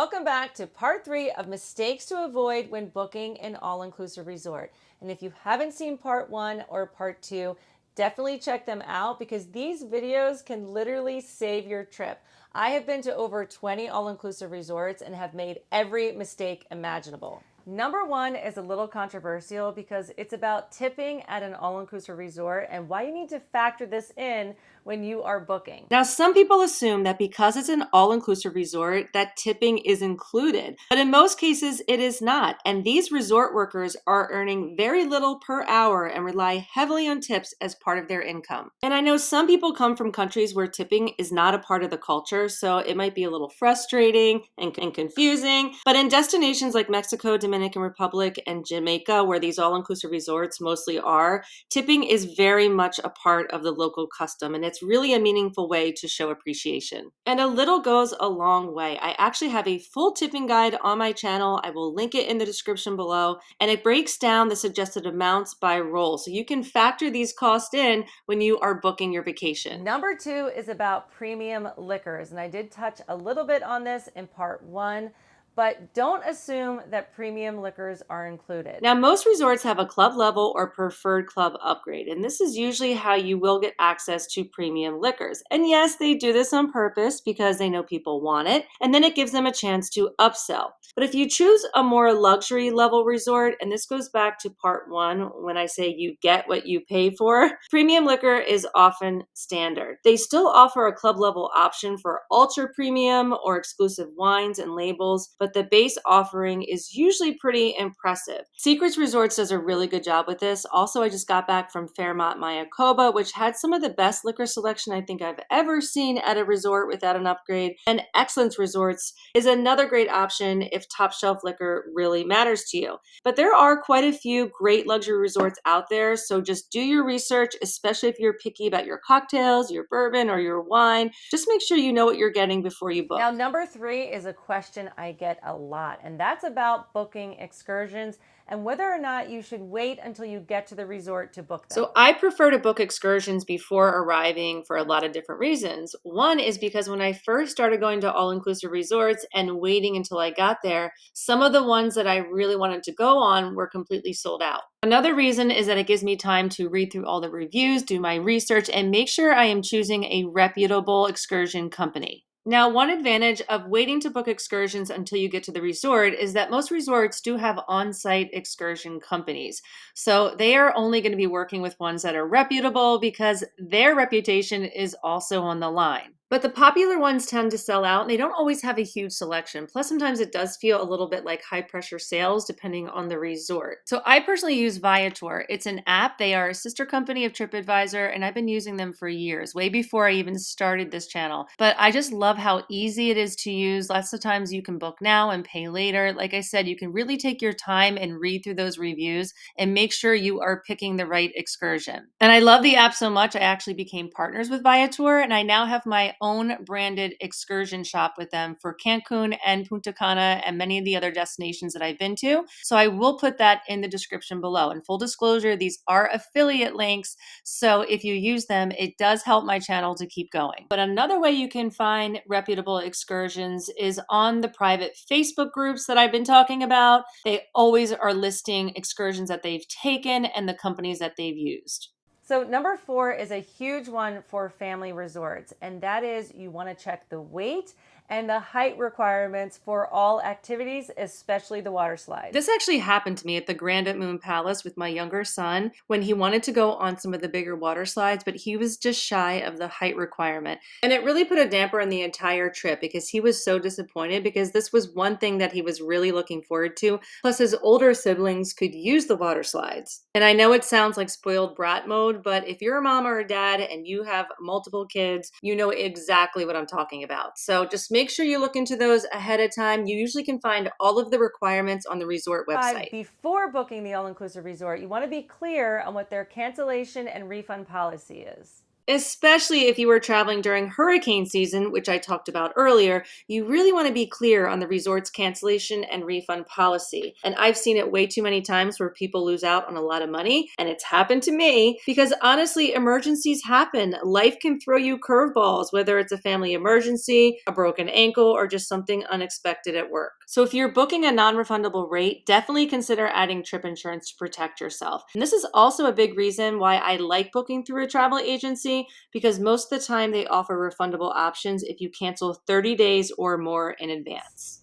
Welcome back to part 3 of mistakes to avoid when booking an all-inclusive resort. And if you haven't seen part 1 or part 2, definitely check them out because these videos can literally save your trip. I have been to over 20 all-inclusive resorts and have made every mistake imaginable. Number 1 is a little controversial because it's about tipping at an all-inclusive resort and why you need to factor this in when you are booking. Now, some people assume that because it's an all-inclusive resort, that tipping is included, but in most cases it is not. And these resort workers are earning very little per hour and rely heavily on tips as part of their income. And I know some people come from countries where tipping is not a part of the culture, so it might be a little frustrating and confusing. But in destinations like Mexico, Dominican Republic, and Jamaica, where these all-inclusive resorts mostly are, tipping is very much a part of the local custom, and it's really a meaningful way to show appreciation. And a little goes a long way. I actually have a full tipping guide on my channel. I will link it in the description below, and it breaks down the suggested amounts by role, so you can factor these costs in when you are booking your vacation. Number 2 is about premium liquors, and I did touch a little bit on this in part 1. But don't assume that premium liquors are included. Now, most resorts have a club level or preferred club upgrade, and this is usually how you will get access to premium liquors. And yes, they do this on purpose because they know people want it, and then it gives them a chance to upsell. But if you choose a more luxury level resort, and this goes back to part 1 when I say you get what you pay for, premium liquor is often standard. They still offer a club level option for ultra premium or exclusive wines and labels, but the base offering is usually pretty impressive. Secrets Resorts does a really good job with this. Also, I just got back from Fairmont Mayakoba, which had some of the best liquor selection I think I've ever seen at a resort without an upgrade. And Excellence Resorts is another great option if top shelf liquor really matters to you. But there are quite a few great luxury resorts out there, so just do your research, especially if you're picky about your cocktails, your bourbon, or your wine. Just make sure you know what you're getting before you book. Now, number 3 is a question I get a lot, and that's about booking excursions and whether or not you should wait until you get to the resort to book them. So I prefer to book excursions before arriving for a lot of different reasons. One is because when I first started going to all-inclusive resorts and waiting until I got there, some of the ones that I really wanted to go on were completely sold out. Another reason is that it gives me time to read through all the reviews, do my research, and make sure I am choosing a reputable excursion company. Now, one advantage of waiting to book excursions until you get to the resort is that most resorts do have on-site excursion companies. So they are only going to be working with ones that are reputable because their reputation is also on the line. But the popular ones tend to sell out, and they don't always have a huge selection. Plus, sometimes it does feel a little bit like high-pressure sales depending on the resort. So I personally use Viator. It's an app. They are a sister company of TripAdvisor, and I've been using them for years, way before I even started this channel. But I just love how easy it is to use. Lots of times you can book now and pay later. Like I said, you can really take your time and read through those reviews and make sure you are picking the right excursion. And I love the app so much, I actually became partners with Viator, and I now have my own branded excursion shop with them for Cancun and Punta Cana and many of the other destinations that I've been to. So I will put that in the description below. And full disclosure, these are affiliate links. So if you use them, it does help my channel to keep going. But another way you can find reputable excursions is on the private Facebook groups that I've been talking about. They always are listing excursions that they've taken and the companies that they've used. So number 4 is a huge one for family resorts, and that is you want to check the weight and the height requirements for all activities, especially the water slides. This actually happened to me at the Grand at Moon Palace with my younger son when he wanted to go on some of the bigger water slides, but he was just shy of the height requirement. And it really put a damper on the entire trip because he was so disappointed because this was one thing that he was really looking forward to. Plus his older siblings could use the water slides. And I know it sounds like spoiled brat mode, but if you're a mom or a dad and you have multiple kids, you know exactly what I'm talking about. So just make sure you look into those ahead of time. You usually can find all of the requirements on the resort website. Before booking the all-inclusive resort, you want to be clear on what their cancellation and refund policy is. Especially if you were traveling during hurricane season, which I talked about earlier, you really want to be clear on the resort's cancellation and refund policy. And I've seen it way too many times where people lose out on a lot of money, and it's happened to me because honestly, emergencies happen. Life can throw you curveballs, whether it's a family emergency, a broken ankle, or just something unexpected at work. So if you're booking a non-refundable rate, definitely consider adding trip insurance to protect yourself. And this is also a big reason why I like booking through a travel agency, because most of the time they offer refundable options if you cancel 30 days or more in advance.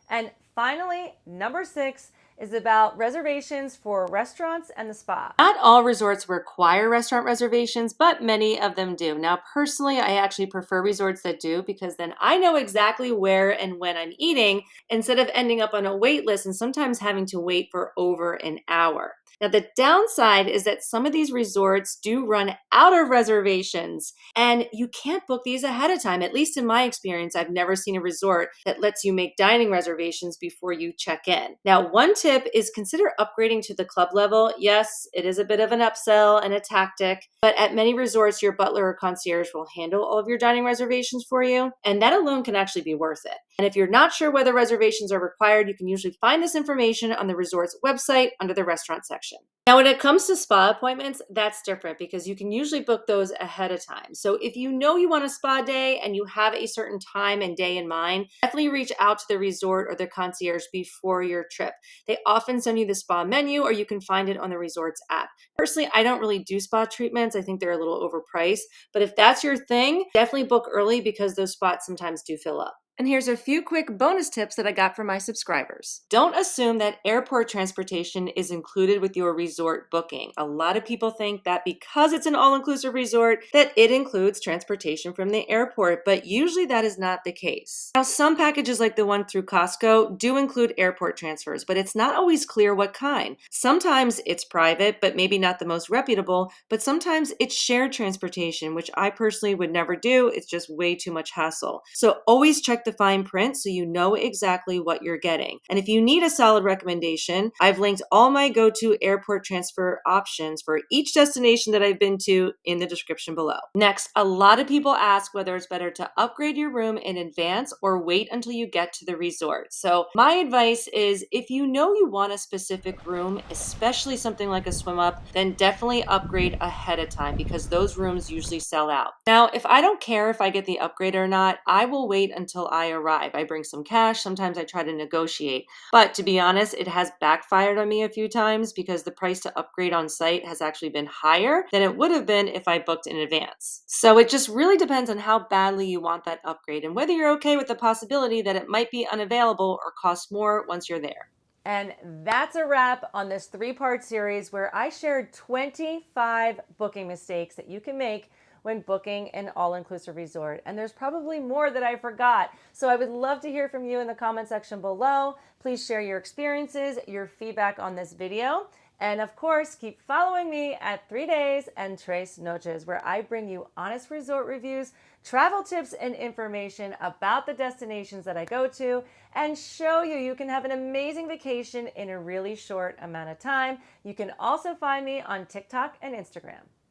And finally, number 6 is about reservations for restaurants and the spa. Not all resorts require restaurant reservations, but many of them do. Now, personally, I actually prefer resorts that do, because then I know exactly where and when I'm eating instead of ending up on a wait list and sometimes having to wait for over an hour. Now, the downside is that some of these resorts do run out of reservations, and you can't book these ahead of time. At least in my experience, I've never seen a resort that lets you make dining reservations before you check in. Now, one tip is consider upgrading to the club level. Yes, it is a bit of an upsell and a tactic, but at many resorts, your butler or concierge will handle all of your dining reservations for you, and that alone can actually be worth it. And if you're not sure whether reservations are required, you can usually find this information on the resort's website under the restaurant section. Now, when it comes to spa appointments, that's different because you can usually book those ahead of time. So if you know you want a spa day and you have a certain time and day in mind, definitely reach out to the resort or the concierge before your trip. They often send you the spa menu, or you can find it on the resort's app. Personally, I don't really do spa treatments. I think they're a little overpriced. But if that's your thing, definitely book early because those spots sometimes do fill up. And here's a few quick bonus tips that I got from my subscribers. Don't assume that airport transportation is included with your resort booking. A lot of people think that because it's an all-inclusive resort, that it includes transportation from the airport, but usually that is not the case. Now, some packages like the one through Costco do include airport transfers, but it's not always clear what kind. Sometimes it's private, but maybe not the most reputable, but sometimes it's shared transportation, which I personally would never do. It's just way too much hassle. So always check the fine print so you know exactly what you're getting. And if you need a solid recommendation, I've linked all my go-to airport transfer options for each destination that I've been to in the description below. Next, a lot of people ask whether it's better to upgrade your room in advance or wait until you get to the resort. So my advice is, if you know you want a specific room, especially something like a swim up, then definitely upgrade ahead of time because those rooms usually sell out. Now, if I don't care if I get the upgrade or not, I will wait until I arrive. I bring some cash. Sometimes I try to negotiate. But to be honest, it has backfired on me a few times because the price to upgrade on site has actually been higher than it would have been if I booked in advance. So it just really depends on how badly you want that upgrade and whether you're okay with the possibility that it might be unavailable or cost more once you're there. And that's a wrap on this 3-part series where I shared 25 booking mistakes that you can make when booking an all-inclusive resort. And there's probably more that I forgot. So I would love to hear from you in the comment section below. Please share your experiences, your feedback on this video. And of course, keep following me at 3 Days and Tres Noches, where I bring you honest resort reviews, travel tips, and information about the destinations that I go to, and show you can have an amazing vacation in a really short amount of time. You can also find me on TikTok and Instagram.